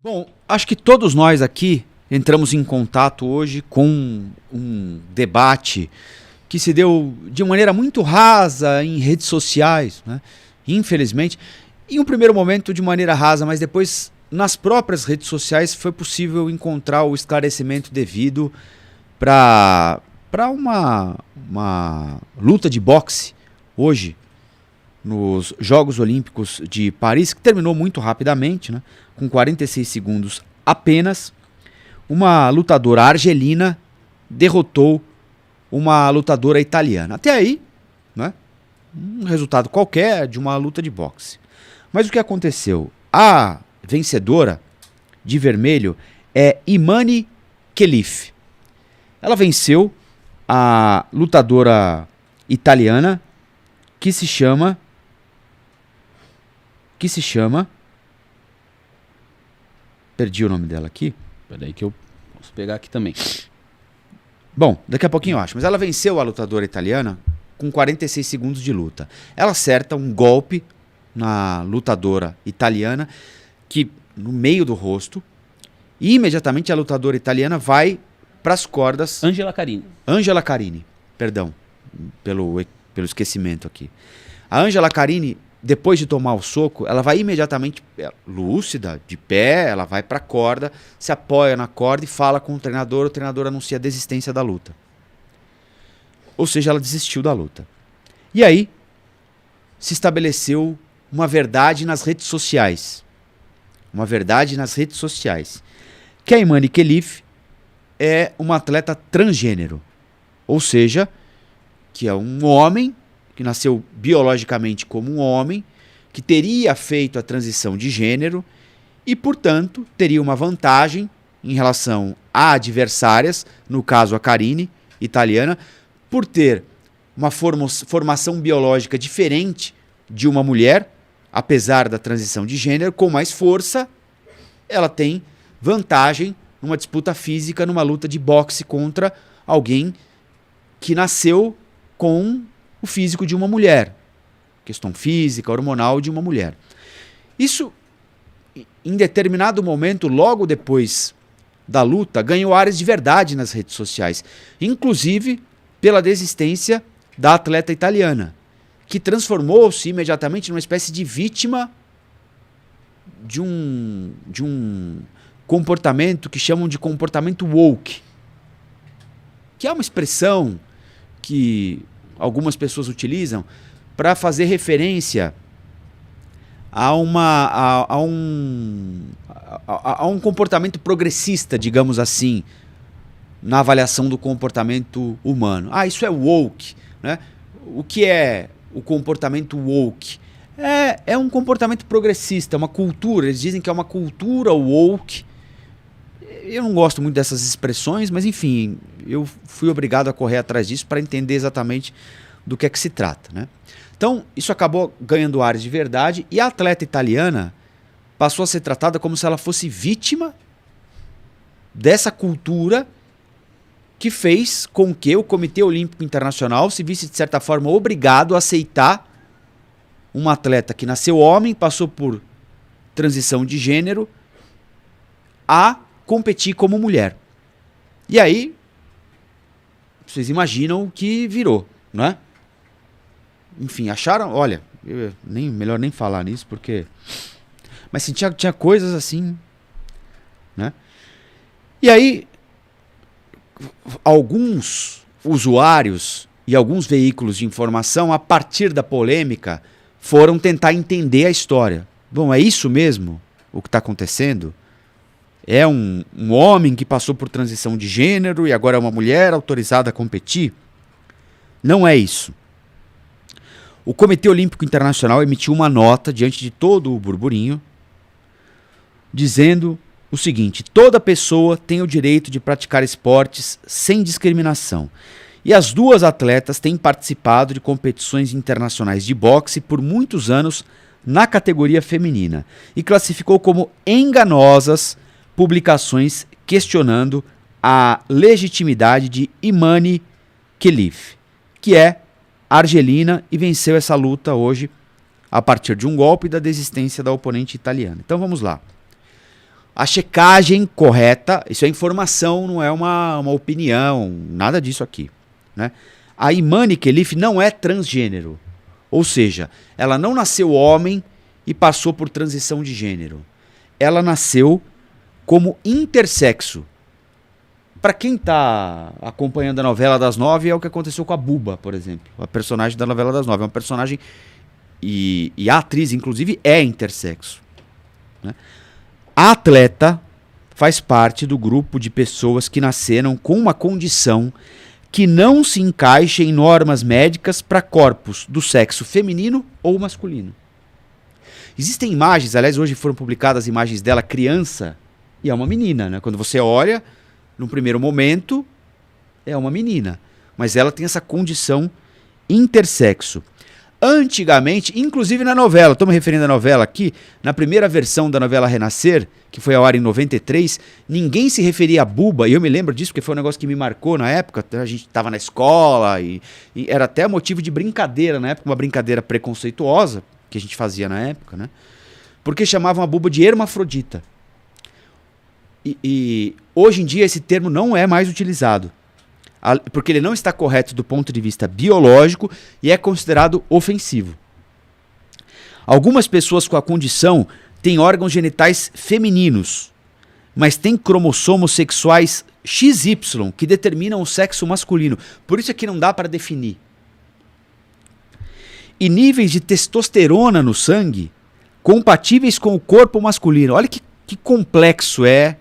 Bom, acho que todos nós aqui entramos em contato hoje com um debate que se deu de maneira muito rasa em redes sociais, né? Infelizmente, em um primeiro momento de maneira rasa, mas depois nas próprias redes sociais foi possível encontrar o esclarecimento devido para uma luta de boxe hoje nos Jogos Olímpicos de Paris, que terminou muito rapidamente, né? Com 46 segundos apenas. Uma lutadora argelina derrotou uma lutadora italiana. Até aí, né? Um resultado qualquer de uma luta de boxe. Mas o que aconteceu? A vencedora de vermelho é Imane Khelif. Ela venceu a lutadora italiana que se chama perdi o nome dela aqui. Peraí que eu posso pegar aqui também. Bom, daqui a pouquinho eu acho. Mas ela venceu a lutadora italiana com 46 segundos de luta. Ela acerta um golpe na lutadora italiana que no meio do rosto, e imediatamente a lutadora italiana vai para as cordas. Angela Carini, perdão, pelo esquecimento aqui. A Angela Carini, depois de tomar o soco, ela vai imediatamente lúcida, de pé, ela vai para a corda, se apoia na corda e fala com o treinador anuncia a desistência da luta. Ou seja, ela desistiu da luta. E aí se estabeleceu uma verdade nas redes sociais. Que a Imane Khelif é uma atleta transgênero. Ou seja, que é um homem que nasceu biologicamente como um homem, que teria feito a transição de gênero e, portanto, teria uma vantagem em relação a adversárias, no caso a Carini, italiana, por ter uma formação biológica diferente de uma mulher, apesar da transição de gênero, com mais força, ela tem vantagem numa disputa física, numa luta de boxe contra alguém que nasceu com o físico de uma mulher, questão física, hormonal de uma mulher. Isso, em determinado momento, logo depois da luta, ganhou áreas de verdade nas redes sociais, inclusive pela desistência da atleta italiana, que transformou-se imediatamente numa espécie de vítima de um comportamento que chamam de comportamento woke, que é uma expressão que algumas pessoas utilizam para fazer referência a um comportamento progressista, digamos assim, na avaliação do comportamento humano. Isso é woke, né? O que é o comportamento woke? É um comportamento progressista, é uma cultura. Eles dizem que é uma cultura woke. Eu não gosto muito dessas expressões, mas enfim, eu fui obrigado a correr atrás disso para entender exatamente do que é que se trata, né? Então, isso acabou ganhando áreas de verdade e a atleta italiana passou a ser tratada como se ela fosse vítima dessa cultura que fez com que o Comitê Olímpico Internacional se visse, de certa forma, obrigado a aceitar uma atleta que nasceu homem, passou por transição de gênero, a competir como mulher. E aí, vocês imaginam o que virou, não é? Enfim, acharam... Olha, melhor nem falar nisso, porque... Mas sim, tinha coisas assim, né? E aí, alguns usuários e alguns veículos de informação, a partir da polêmica, foram tentar entender a história. Bom, é isso mesmo o que está acontecendo? É um homem que passou por transição de gênero e agora é uma mulher autorizada a competir? Não é isso. O Comitê Olímpico Internacional emitiu uma nota diante de todo o burburinho, dizendo o seguinte: toda pessoa tem o direito de praticar esportes sem discriminação. E as duas atletas têm participado de competições internacionais de boxe por muitos anos na categoria feminina e classificou como enganosas publicações questionando a legitimidade de Imane Khelif, que é argelina e venceu essa luta hoje a partir de um golpe da desistência da oponente italiana. Então vamos lá. a checagem correta, isso é informação, não é uma opinião, nada disso aqui, né? A Imani Khelif não é transgênero, ou seja, ela não nasceu homem e passou por transição de gênero. Ela nasceu como intersexo. Para quem está acompanhando a novela das 9, é o que aconteceu com a Buba, por exemplo, a personagem da novela das 9. É uma personagem, e a atriz, inclusive, é intersexo, né? A atleta faz parte do grupo de pessoas que nasceram com uma condição que não se encaixa em normas médicas para corpos do sexo feminino ou masculino. Existem imagens, aliás, hoje foram publicadas imagens dela criança, e é uma menina, né? Quando você olha, no primeiro momento, é uma menina, mas ela tem essa condição intersexo. Antigamente, inclusive na novela, estou me referindo à novela aqui, na primeira versão da novela Renascer, que foi ao ar em 93, ninguém se referia a Buba, e eu me lembro disso porque foi um negócio que me marcou na época, a gente estava na escola, e era até motivo de brincadeira na época, uma brincadeira preconceituosa, que a gente fazia na época, né? Porque chamavam a Buba de hermafrodita. E hoje em dia esse termo não é mais utilizado, porque ele não está correto do ponto de vista biológico e é considerado ofensivo. Algumas pessoas com a condição têm órgãos genitais femininos, mas têm cromossomos sexuais XY que determinam o sexo masculino. Por isso é que não dá para definir. E níveis de testosterona no sangue compatíveis com o corpo masculino. Olha que complexo é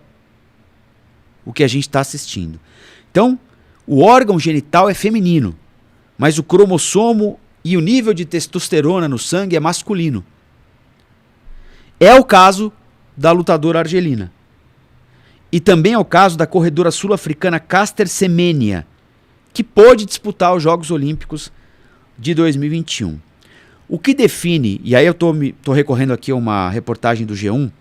o que a gente está assistindo. Então, o órgão genital é feminino, mas o cromossomo e o nível de testosterona no sangue é masculino. É o caso da lutadora argelina. E também é o caso da corredora sul-africana Caster Semenya, que pôde disputar os Jogos Olímpicos de 2021. O que define, e aí eu tô recorrendo aqui a uma reportagem do G1,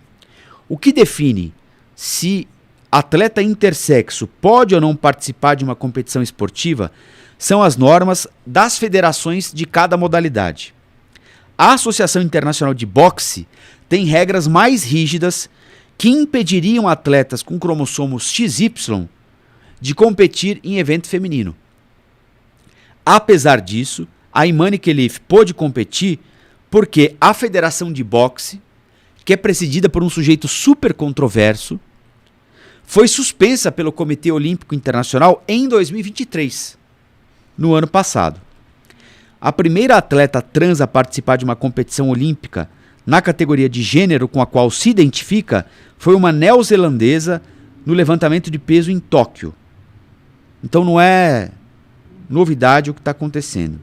o que define se atleta intersexo pode ou não participar de uma competição esportiva são as normas das federações de cada modalidade. A Associação Internacional de Boxe tem regras mais rígidas que impediriam atletas com cromossomos XY de competir em evento feminino. Apesar disso, a Imani Khelif pôde competir porque a Federação de Boxe, que é presidida por um sujeito super controverso, foi suspensa pelo Comitê Olímpico Internacional em 2023, no ano passado. A primeira atleta trans a participar de uma competição olímpica na categoria de gênero com a qual se identifica foi uma neozelandesa no levantamento de peso em Tóquio. Então não é novidade o que está acontecendo.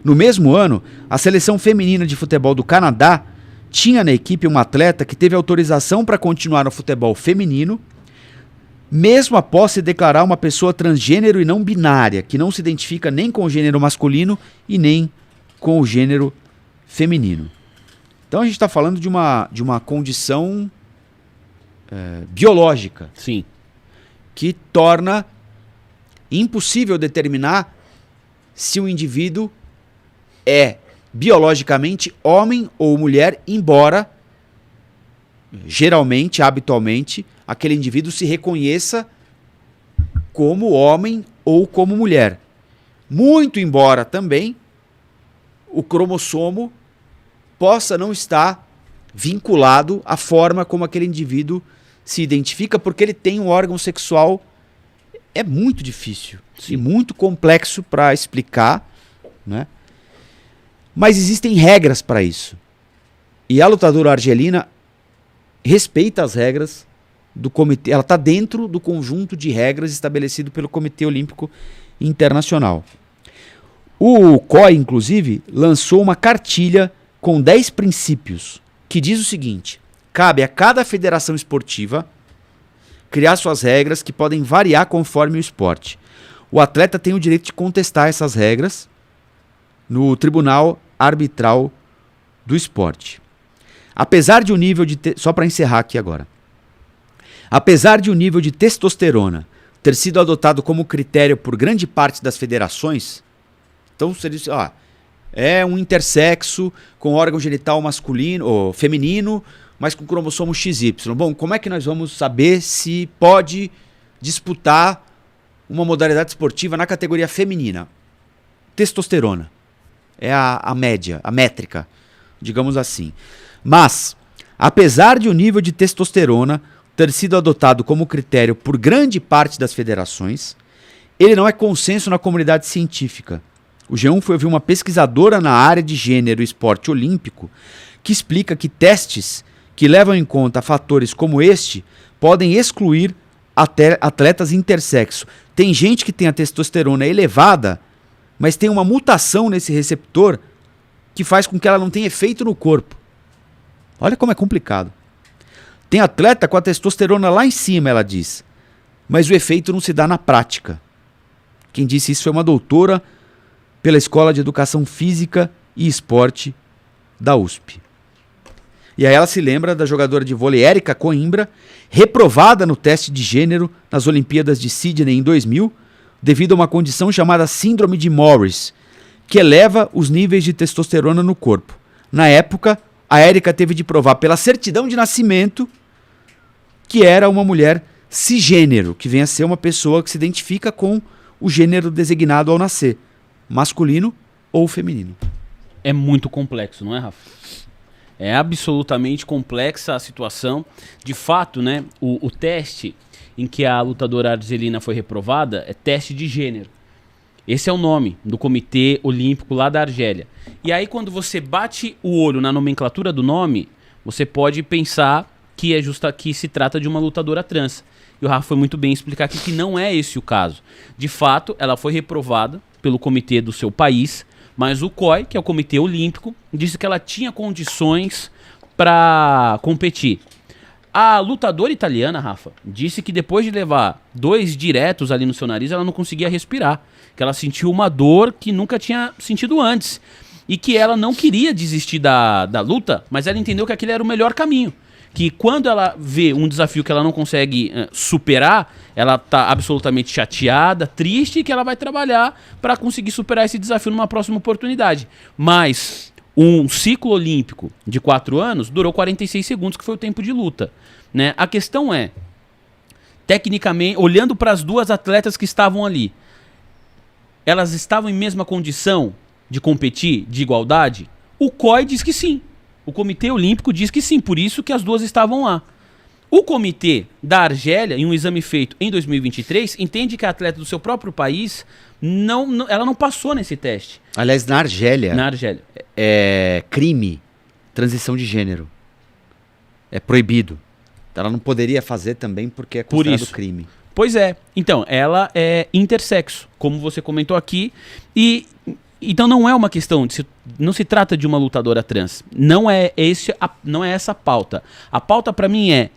No mesmo ano, a seleção feminina de futebol do Canadá tinha na equipe uma atleta que teve autorização para continuar no futebol feminino, mesmo após se declarar uma pessoa transgênero e não binária, que não se identifica nem com o gênero masculino e nem com o gênero feminino. Então a gente está falando de uma condição biológica. Sim. Que torna impossível determinar se o indivíduo é biologicamente homem ou mulher, embora geralmente, habitualmente, aquele indivíduo se reconheça como homem ou como mulher. Muito embora também o cromossomo possa não estar vinculado à forma como aquele indivíduo se identifica, porque ele tem um órgão sexual. É muito difícil. Sim. E muito complexo para explicar, né? Mas existem regras para isso. E a lutadora argelina respeita as regras do comitê. Ela está dentro do conjunto de regras estabelecido pelo Comitê Olímpico Internacional. O COI, inclusive, lançou uma cartilha com 10 princípios, que diz o seguinte: cabe a cada federação esportiva criar suas regras que podem variar conforme o esporte. O atleta tem o direito de contestar essas regras no Tribunal Arbitral do Esporte. Apesar de o nível de... Só para encerrar aqui agora. Apesar de o nível de testosterona ter sido adotado como critério por grande parte das federações, então você diz, é um intersexo com órgão genital masculino ou feminino, mas com cromossomo XY. Bom, como é que nós vamos saber se pode disputar uma modalidade esportiva na categoria feminina? Testosterona. É a média, a métrica, digamos assim. Mas, apesar de o nível de testosterona ter sido adotado como critério por grande parte das federações, ele não é consenso na comunidade científica. O G1 foi ouvir uma pesquisadora na área de gênero e esporte olímpico que explica que testes que levam em conta fatores como este podem excluir atletas intersexo. Tem gente que tem a testosterona elevada, mas tem uma mutação nesse receptor que faz com que ela não tenha efeito no corpo. Olha como é complicado. Tem atleta com a testosterona lá em cima, ela diz, mas o efeito não se dá na prática. Quem disse isso foi uma doutora pela Escola de Educação Física e Esporte da USP. E aí ela se lembra da jogadora de vôlei Érica Coimbra, reprovada no teste de gênero nas Olimpíadas de Sydney em 2000, devido a uma condição chamada Síndrome de Morris, que eleva os níveis de testosterona no corpo. Na época, a Érica teve de provar pela certidão de nascimento que era uma mulher cisgênero, que vem a ser uma pessoa que se identifica com o gênero designado ao nascer, masculino ou feminino. É muito complexo, não é, Rafa? É absolutamente complexa a situação. De fato, né, o teste em que a lutadora argelina foi reprovada é teste de gênero. Esse é o nome do Comitê Olímpico lá da Argélia. E aí, quando você bate o olho na nomenclatura do nome, você pode pensar que que se trata de uma lutadora trans. E o Rafa foi muito bem explicar aqui que não é esse o caso. De fato, ela foi reprovada pelo comitê do seu país, mas o COI, que é o Comitê Olímpico, disse que ela tinha condições para competir. A lutadora italiana, Rafa, disse que depois de levar 2 diretos ali no seu nariz, ela não conseguia respirar, que ela sentiu uma dor que nunca tinha sentido antes, e que ela não queria desistir da luta, mas ela entendeu que aquele era o melhor caminho. Que quando ela vê um desafio que ela não consegue superar, ela tá absolutamente chateada, triste, e que ela vai trabalhar para conseguir superar esse desafio numa próxima oportunidade. Mas um ciclo olímpico de 4 anos durou 46 segundos, que foi o tempo de luta, né? A questão é, tecnicamente, olhando para as duas atletas que estavam ali, elas estavam em mesma condição de competir, de igualdade? O COI diz que sim. O Comitê Olímpico diz que sim, por isso que as duas estavam lá. O comitê da Argélia, em um exame feito em 2023, entende que a atleta do seu próprio país, ela não passou nesse teste. Aliás, na Argélia, é crime transição de gênero. É proibido. Ela não poderia fazer também porque é considerado crime. Pois é. Então, ela é intersexo, como você comentou aqui, e então não é uma questão não se trata de uma lutadora trans. Não é essa a pauta. A pauta para mim é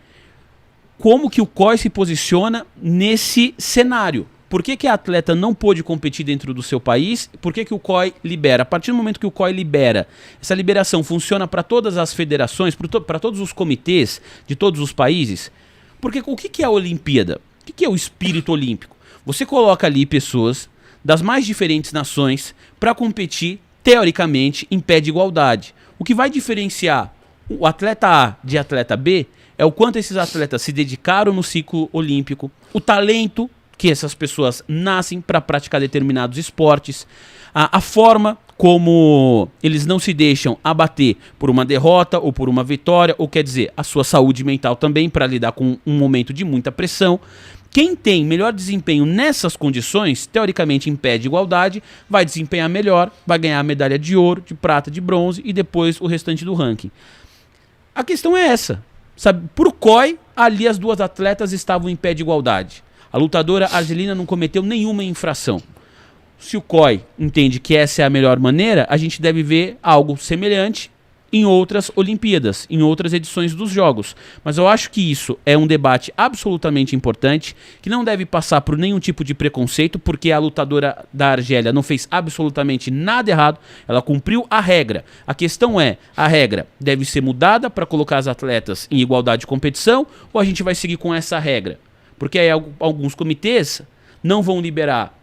como que o COI se posiciona nesse cenário. Por que a atleta não pôde competir dentro do seu país? Por que o COI libera? A partir do momento que o COI libera, essa liberação funciona para todas as federações, para todos os comitês de todos os países? Porque o que é a Olimpíada? O que é o espírito olímpico? Você coloca ali pessoas das mais diferentes nações para competir, teoricamente, em pé de igualdade. O que vai diferenciar o atleta A de atleta B é o quanto esses atletas se dedicaram no ciclo olímpico, o talento que essas pessoas nascem para praticar determinados esportes, a forma como eles não se deixam abater por uma derrota ou por uma vitória, ou quer dizer, a sua saúde mental também para lidar com um momento de muita pressão. Quem tem melhor desempenho nessas condições, teoricamente em pé de igualdade, vai desempenhar melhor, vai ganhar a medalha de ouro, de prata, de bronze e depois o restante do ranking. A questão é essa, sabe? Pro COI, ali as duas atletas estavam em pé de igualdade. A lutadora argelina não cometeu nenhuma infração. Se o COI entende que essa é a melhor maneira, a gente deve ver algo semelhante em outras Olimpíadas, em outras edições dos Jogos. Mas eu acho que isso é um debate absolutamente importante, que não deve passar por nenhum tipo de preconceito, porque a lutadora da Argélia não fez absolutamente nada errado, ela cumpriu a regra. A questão é, a regra deve ser mudada para colocar as atletas em igualdade de competição, ou a gente vai seguir com essa regra? Porque aí alguns comitês não vão liberar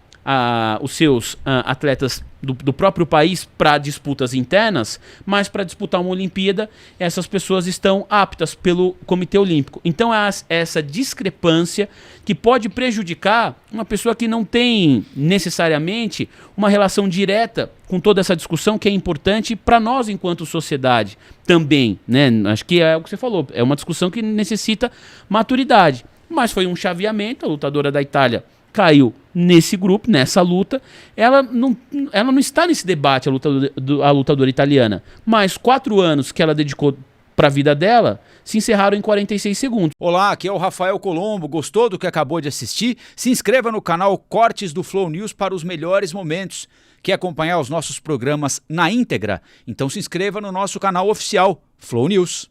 os seus atletas do próprio país para disputas internas, mas para disputar uma Olimpíada, essas pessoas estão aptas pelo Comitê Olímpico. Então é essa discrepância que pode prejudicar uma pessoa que não tem necessariamente uma relação direta com toda essa discussão que é importante para nós enquanto sociedade também, né? Acho que é o que você falou, é uma discussão que necessita maturidade. Mas foi um chaveamento, a lutadora da Itália caiu nesse grupo, nessa luta. Ela não está nesse debate, a lutadora italiana. Mas 4 anos que ela dedicou para a vida dela se encerraram em 46 segundos. Olá, aqui é o Rafael Colombo. Gostou do que acabou de assistir? Se inscreva no canal Cortes do Flow News para os melhores momentos. Quer acompanhar os nossos programas na íntegra? Então se inscreva no nosso canal oficial Flow News.